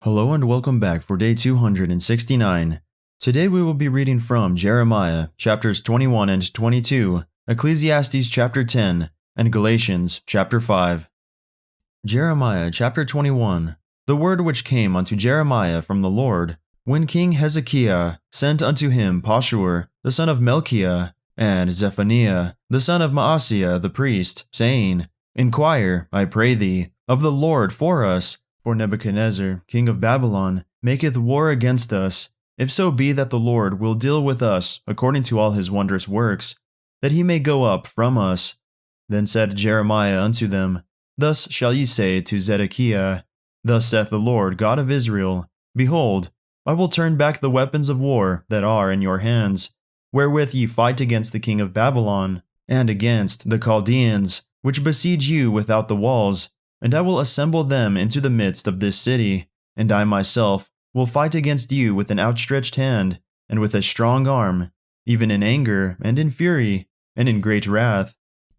Hello and welcome back for day 269. Today we will be reading from Jeremiah chapters 21 and 22, Ecclesiastes chapter 10, and Galatians chapter 5. Jeremiah chapter 21. The word which came unto Jeremiah from the Lord, when King Hezekiah sent unto him Pashur, the son of Melchiah, and Zephaniah, the son of Maaseiah the priest, saying, Inquire, I pray thee, of the Lord for us, for Nebuchadnezzar, king of Babylon, maketh war against us. If so be that the Lord will deal with us according to all his wondrous works, that he may go up from us. Then said Jeremiah unto them, Thus shall ye say to Zedekiah, Thus saith the Lord God of Israel, Behold, I will turn back the weapons of war that are in your hands, wherewith ye fight against the king of Babylon, and against the Chaldeans, which besiege you without the walls, and I will assemble them into the midst of this city, and I myself will fight against you with an outstretched hand, and with a strong arm, even in anger, and in fury, and in great wrath.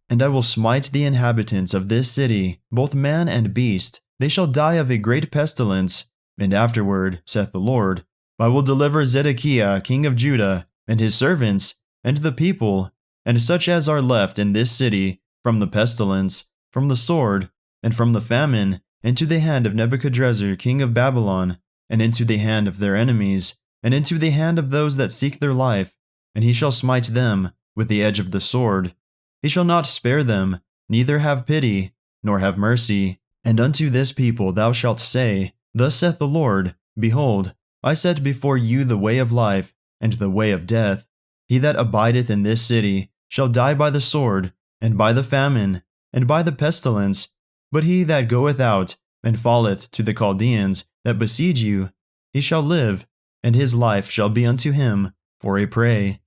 And I will smite the inhabitants of this city, both man and beast. They shall die of a great pestilence, and afterward, saith the Lord, I will deliver Zedekiah king of Judah, and his servants, and the people, and such as are left in this city, from the pestilence, from the sword, and from the famine, into the hand of Nebuchadnezzar king of Babylon, and into the hand of their enemies, and into the hand of those that seek their life, and he shall smite them with the edge of the sword. He shall not spare them, neither have pity, nor have mercy. And unto this people thou shalt say, Thus saith the Lord, Behold, I set before you the way of life, and the way of death. He that abideth in this city shall die by the sword, and by the famine, and by the pestilence. But he that goeth out, and falleth to the Chaldeans that besiege you, he shall live, and his life shall be unto him for a prey.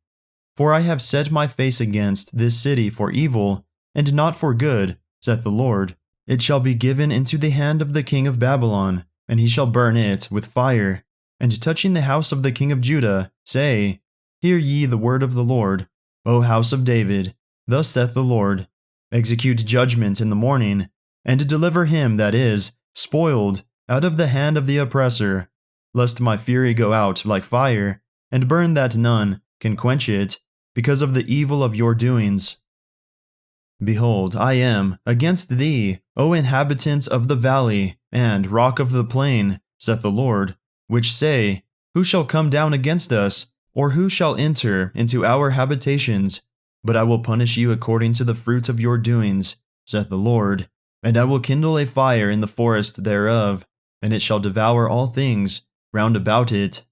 For I have set my face against this city for evil, and not for good, saith the Lord. It shall be given into the hand of the king of Babylon, and he shall burn it with fire. And touching the house of the king of Judah, say, Hear ye the word of the Lord, O house of David. Thus saith the Lord, Execute judgment in the morning, and deliver him that is spoiled out of the hand of the oppressor, lest my fury go out like fire, and burn that none can quench it, because of the evil of your doings. Behold, I am against thee, O inhabitants of the valley, and rock of the plain, saith the Lord, which say, Who shall come down against us, or who shall enter into our habitations? But I will punish you according to the fruit of your doings, saith the Lord. And I will kindle a fire in the forest thereof, and it shall devour all things round about it.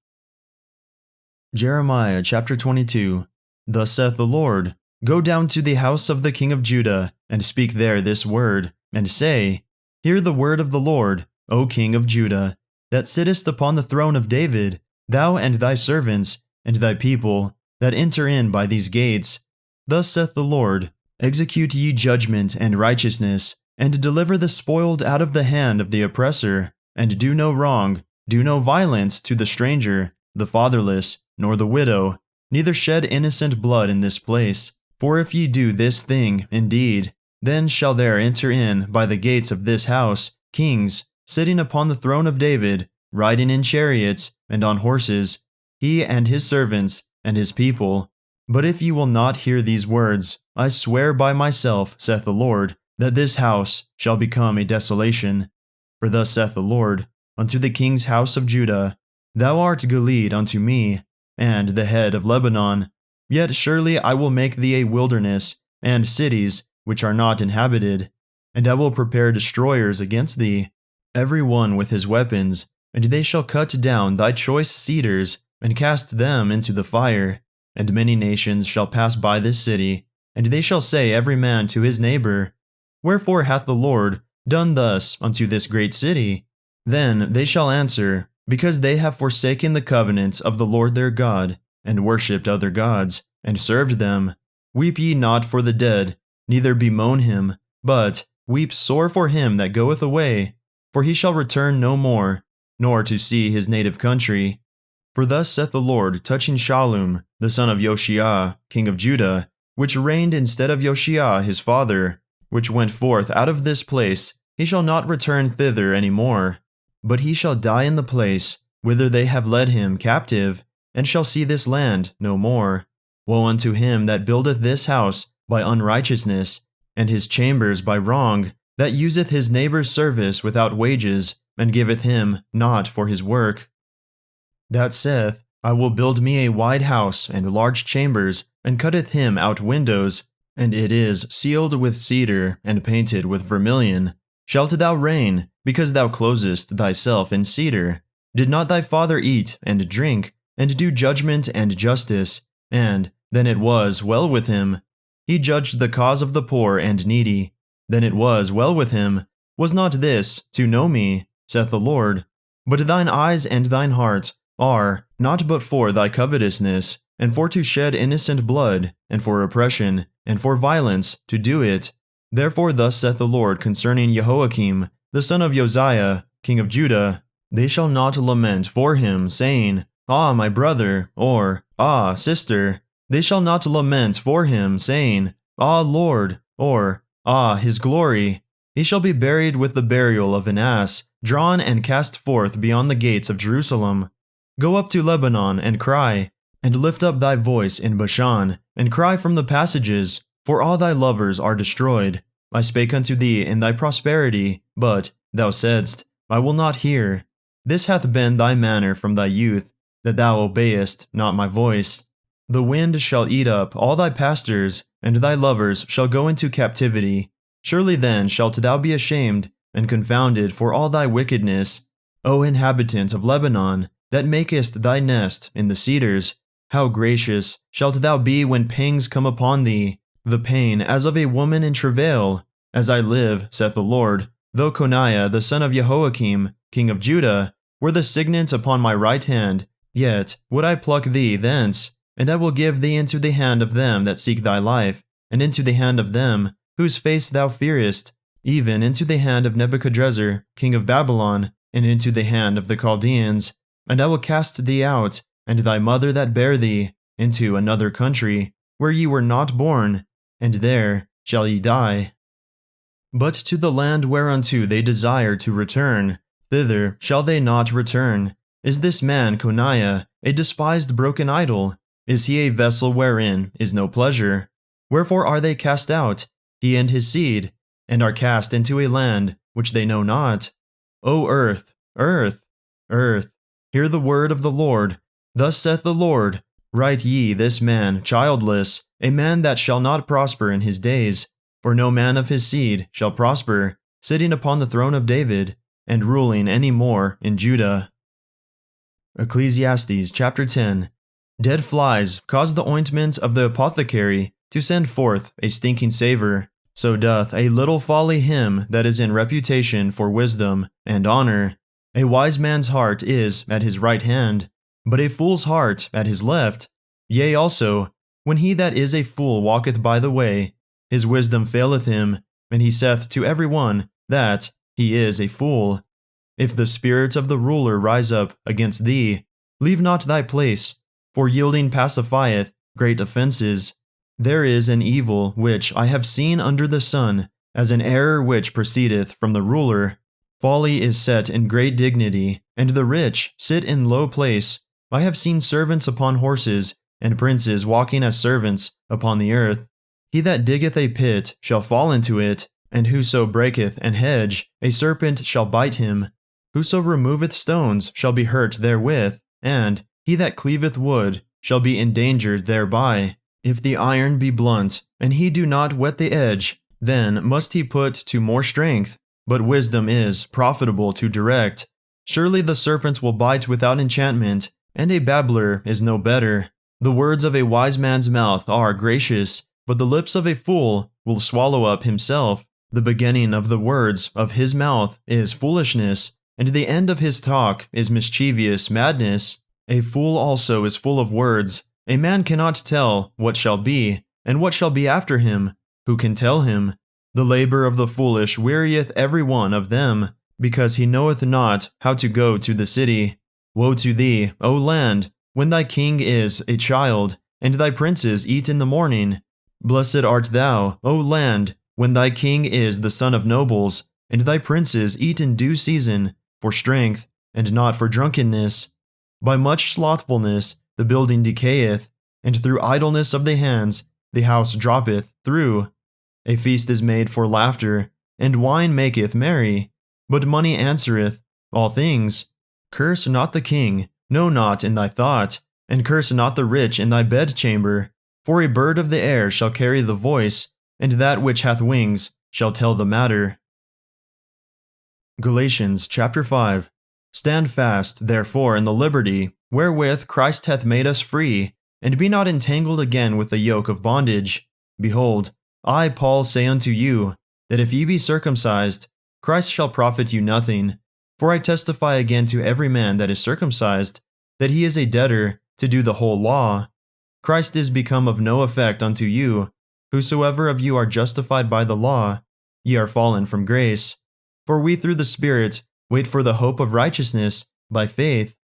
Jeremiah chapter 22. Thus saith the Lord, Go down to the house of the king of Judah, and speak there this word, and say, Hear the word of the Lord, O king of Judah, that sittest upon the throne of David, thou and thy servants, and thy people, that enter in by these gates. Thus saith the Lord, Execute ye judgment and righteousness, and deliver the spoiled out of the hand of the oppressor, and do no wrong, do no violence to the stranger, the fatherless, nor the widow, neither shed innocent blood in this place. For if ye do this thing, indeed, then shall there enter in by the gates of this house kings, sitting upon the throne of David, riding in chariots, and on horses, he and his servants, and his people. But if ye will not hear these words, I swear by myself, saith the Lord, that this house shall become a desolation. For thus saith the Lord, unto the king's house of Judah, Thou art Gilead unto me, and the head of Lebanon. Yet surely I will make thee a wilderness, and cities which are not inhabited. And I will prepare destroyers against thee, every one with his weapons, and they shall cut down thy choice cedars, and cast them into the fire. And many nations shall pass by this city, and they shall say every man to his neighbor, Wherefore hath the Lord done thus unto this great city? Then they shall answer, Because they have forsaken the covenant of the Lord their God, and worshipped other gods, and served them. Weep ye not for the dead, neither bemoan him, but weep sore for him that goeth away, for he shall return no more, nor to see his native country. For thus saith the Lord touching Shallum, the son of Josiah, king of Judah, which reigned instead of Josiah his father, which went forth out of this place, he shall not return thither any more. but he shall die in the place whither they have led him captive, and shall see this land no more. Woe unto him that buildeth this house by unrighteousness, and his chambers by wrong, that useth his neighbor's service without wages, and giveth him not for his work. That saith, I will build me a wide house and large chambers, and cutteth him out windows, and it is sealed with cedar, and painted with vermilion. Shalt thou reign, because thou closest thyself in cedar? Did not thy father eat and drink, and do judgment and justice? And then it was well with him. He judged the cause of the poor and needy. Then it was well with him. Was not this to know me, saith the Lord? But thine eyes and thine heart are not but for thy covetousness, and for to shed innocent blood, and for oppression, and for violence, to do it. Therefore thus saith the Lord concerning Jehoiakim, the son of Josiah, king of Judah, they shall not lament for him, saying, Ah, my brother, or Ah, sister. They shall not lament for him, saying, Ah, Lord, or Ah, his glory. He shall be buried with the burial of an ass, drawn and cast forth beyond the gates of Jerusalem. Go up to Lebanon and cry, and lift up thy voice in Bashan, and cry from the passages, for all thy lovers are destroyed. I spake unto thee in thy prosperity, but thou saidst, I will not hear. This hath been thy manner from thy youth, that thou obeyest not my voice. The wind shall eat up all thy pastors, and thy lovers shall go into captivity. Surely then shalt thou be ashamed and confounded for all thy wickedness. O inhabitant of Lebanon, that makest thy nest in the cedars, how gracious shalt thou be when pangs come upon thee, the pain as of a woman in travail. As I live, saith the Lord, though Coniah the son of Jehoiakim, king of Judah, were the signet upon my right hand, yet would I pluck thee thence, and I will give thee into the hand of them that seek thy life, and into the hand of them whose face thou fearest, even into the hand of Nebuchadrezzar, king of Babylon, and into the hand of the Chaldeans. And I will cast thee out, and thy mother that bare thee, into another country, where ye were not born, and there shall ye die. But to the land whereunto they desire to return, thither shall they not return. Is this man Coniah a despised broken idol? Is he a vessel wherein is no pleasure? Wherefore are they cast out, he and his seed, and are cast into a land which they know not? O earth, earth, earth, hear the word of the Lord. Thus saith the Lord, write ye this man childless, a man that shall not prosper in his days. For no man of his seed shall prosper, sitting upon the throne of David, and ruling any more in Judah. Ecclesiastes chapter 10. Dead flies cause the ointment of the apothecary to send forth a stinking savor. So doth a little folly him that is in reputation for wisdom and honor. A wise man's heart is at his right hand, but a fool's heart at his left. Yea also, when he that is a fool walketh by the way, his wisdom faileth him, and he saith to every one that he is a fool. If the spirit of the ruler rise up against thee, leave not thy place, for yielding pacifieth great offenses. There is an evil which I have seen under the sun, as an error which proceedeth from the ruler. Folly is set in great dignity, and the rich sit in low place. I have seen servants upon horses, and princes walking as servants upon the earth. He that diggeth a pit shall fall into it, and whoso breaketh an hedge, a serpent shall bite him. Whoso removeth stones shall be hurt therewith, and he that cleaveth wood shall be endangered thereby. If the iron be blunt, and he do not whet the edge, then must he put to more strength. But wisdom is profitable to direct. Surely the serpent will bite without enchantment, and a babbler is no better. The words of a wise man's mouth are gracious, but the lips of a fool will swallow up himself. The beginning of the words of his mouth is foolishness, and the end of his talk is mischievous madness. A fool also is full of words. A man cannot tell what shall be, and what shall be after him. Who can tell him? The labor of the foolish wearieth every one of them, because he knoweth not how to go to the city. Woe to thee, O land, when thy king is a child, and thy princes eat in the morning. Blessed art thou, O land, when thy king is the son of nobles, and thy princes eat in due season. for strength, and not for drunkenness. By much slothfulness the building decayeth, and through idleness of the hands the house droppeth through. A feast is made for laughter, and wine maketh merry, but money answereth all things. Curse not the king, no, not in thy thought, and curse not the rich in thy bedchamber. For a bird of the air shall carry the voice, and that which hath wings shall tell the matter. Galatians chapter 5. Stand fast, therefore, in the liberty wherewith Christ hath made us free, and be not entangled again with the yoke of bondage. Behold, I, Paul, say unto you, that if ye be circumcised, Christ shall profit you nothing. For I testify again to every man that is circumcised, that he is a debtor to do the whole law. Christ is become of no effect unto you. Whosoever of you are justified by the law, ye are fallen from grace. For we through the Spirit wait for the hope of righteousness by faith.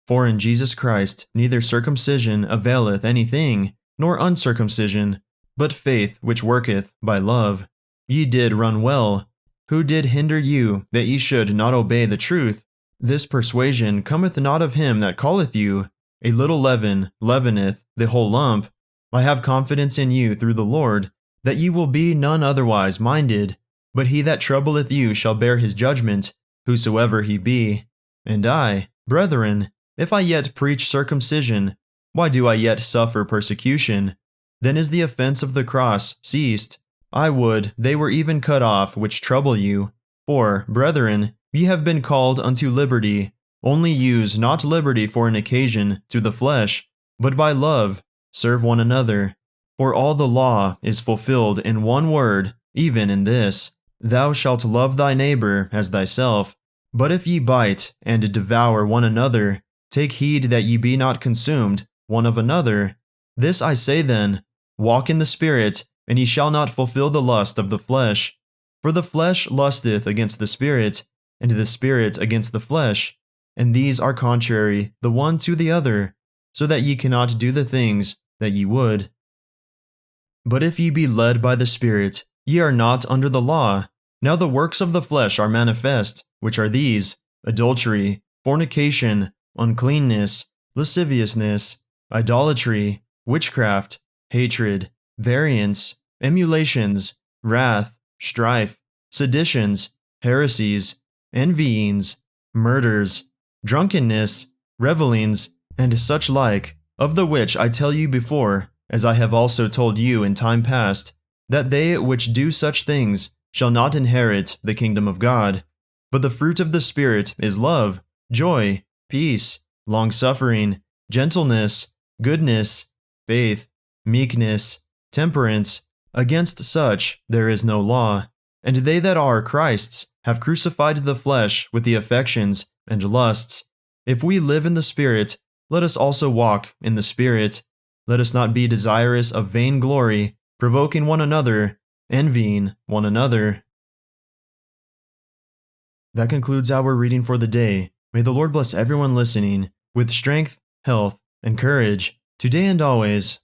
For in Jesus Christ neither circumcision availeth anything, nor uncircumcision, but faith which worketh by love. Ye did run well. Who did hinder you that ye should not obey the truth? This persuasion cometh not of him that calleth you. A little leaven leaveneth the whole lump. I have confidence in you through the Lord, that ye will be none otherwise minded. But he that troubleth you shall bear his judgment, whosoever he be. And I, brethren, if I yet preach circumcision, why do I yet suffer persecution? Then is the offense of the cross ceased. I would they were even cut off which trouble you. For, brethren, ye have been called unto liberty. Only use not liberty for an occasion to the flesh, but by love serve one another. For all the law is fulfilled in one word, even in this, Thou shalt love thy neighbor as thyself. But if ye bite and devour one another, take heed that ye be not consumed one of another. This I say then, walk in the Spirit, and ye shall not fulfill the lust of the flesh. For the flesh lusteth against the Spirit, and the Spirit against the flesh, and these are contrary the one to the other, so that ye cannot do the things that ye would. But if ye be led by the Spirit, ye are not under the law. Now the works of the flesh are manifest, which are these: adultery, fornication, uncleanness, lasciviousness, idolatry, witchcraft, hatred, variance, emulations, wrath, strife, seditions, heresies, envyings, murders, drunkenness, revellings, and such like, of the which I tell you before, as I have also told you in time past, that they which do such things shall not inherit the kingdom of God. But the fruit of the Spirit is love, joy, peace, long-suffering, gentleness, goodness, faith, meekness, temperance. Against such there is no law. And they that are Christ's have crucified the flesh with the affections and lusts. If we live in the Spirit, let us also walk in the Spirit. Let us not be desirous of vain glory, provoking one another, envying one another. That concludes our reading for the day. May the Lord bless everyone listening with strength, health, and courage, today and always.